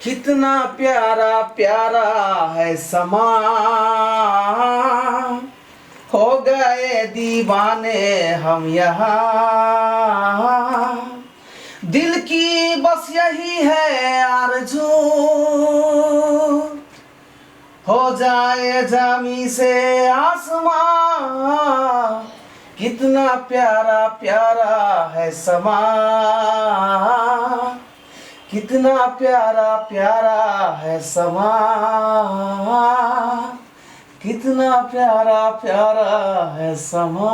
कितना प्यारा प्यारा है समा, हो गए दीवाने हम यहाँ। दिल की बस यही है आरज़ू, हो जाए जामी से आसमां। कितना प्यारा प्यारा है समा, कितना प्यारा प्यारा है समा, कितना प्यारा प्यारा है समा।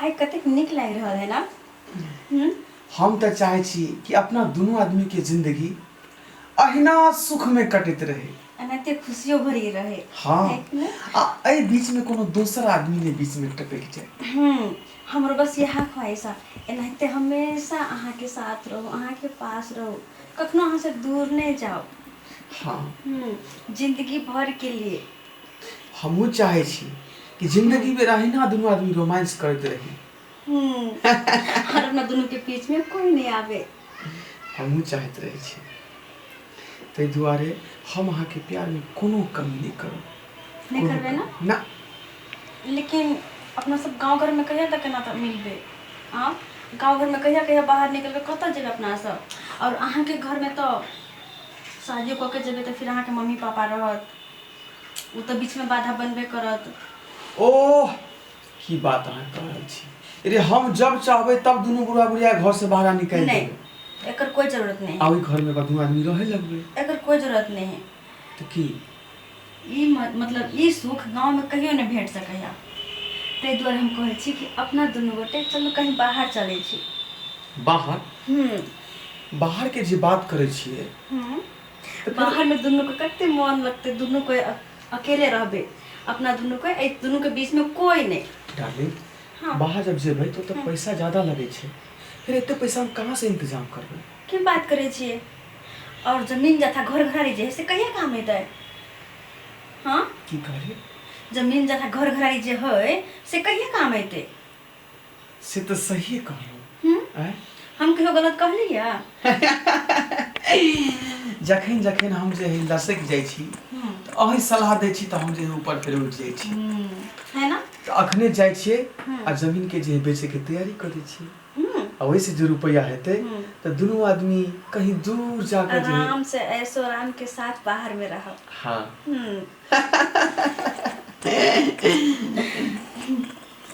आई कतेक नीक लागि रहल है ना। हम तो चाहे छी कि अपना दोनों आदमी के जिंदगी अहिना सुख में कटित रहे, एनाहिते खुशियों भरी रहे। हाँ ए बीच में कोनो दोसर आदमी ने बीच में टपक जाए। हमरो बस यह ख्वाहिश है, एनाहिते हमेशा अहाँ के साथ रहो, अहाँ के पास रहो, कखनो अहाँ से दूर नहीं जाओ। हाँ जिंदगी भर के लिए हमहू चाहे छी कि जिंदगी में रहिना दोनों आदमी रोमांस करते रही। और अपना दोनों के बीच में कोई नहीं आवे। हमहू चाहते रहे छी, तै दुआरे हम अहाँ के प्यार में कोनो कमी नहीं करो। नहीं करबे ना? लेकिन अपना सब गांव घर में कहिया तक ना मिलबे? हाँ, गांव घर में कहिया बाहर निकल के कत जेबे अपना सब? और अहाँ के घर में तो शादी क के जेबे तो फिर अहाँ के मम्मी पापा रहत, वो तो बीच में बाधा बनबे करत। ओह की बात अहाँ कह रहल छी। अरे हम जब चाहबे तब दोनों बुढ़ा बुढ़िया घर से बाहर निकल नहीं, एकर कोई जरूरत नहीं है। आवी घर में दोनों आदमी रहे लगबे, एकर कोई जरूरत नहीं है। तो की मतलब ई सुख गांव में कहियो नहीं भेट सकैया। तै दुआरे हम कहै छी कि अपना दुनू गोटे चलू कहीं बाहर चलै छी। बाहर? बाहर के जे बात करे छिए, तो बाहर में दोनों को कते मन लगते, दोनों को अकेले रहबे, अपना दोनों को दोनों के बीच में कोई नहीं। डार्लिंग, बाहर जब जेबै तो पैसा ज्यादा लगे छे, फिर एते पैसा हम कहाँ से इंतजाम करबै? की बात करे छिए? और जमीन जथा घर घरारी जे से कहिया काम हेतै? हाँ की कहलिए? जमीन जथा घर घरारी जे है से कहिया काम हेतै? से तो सही कहलौ। हम कहियो गलत कहलिया? जखन जखन हम जे लसक जाइ छी तो अही सलाह दै छी, तो हम जे ऊपर फिर उठ जाइ छी, है ना? तो अखने जाइ छिए आ जमीन के जे बेचे के तैयारी करे छी। आ वैसे जो रुपया हेतै तो दोनों आदमी कहीं दूर जाकर आराम से ऐशो आराम के साथ बाहर में रहो। हाँ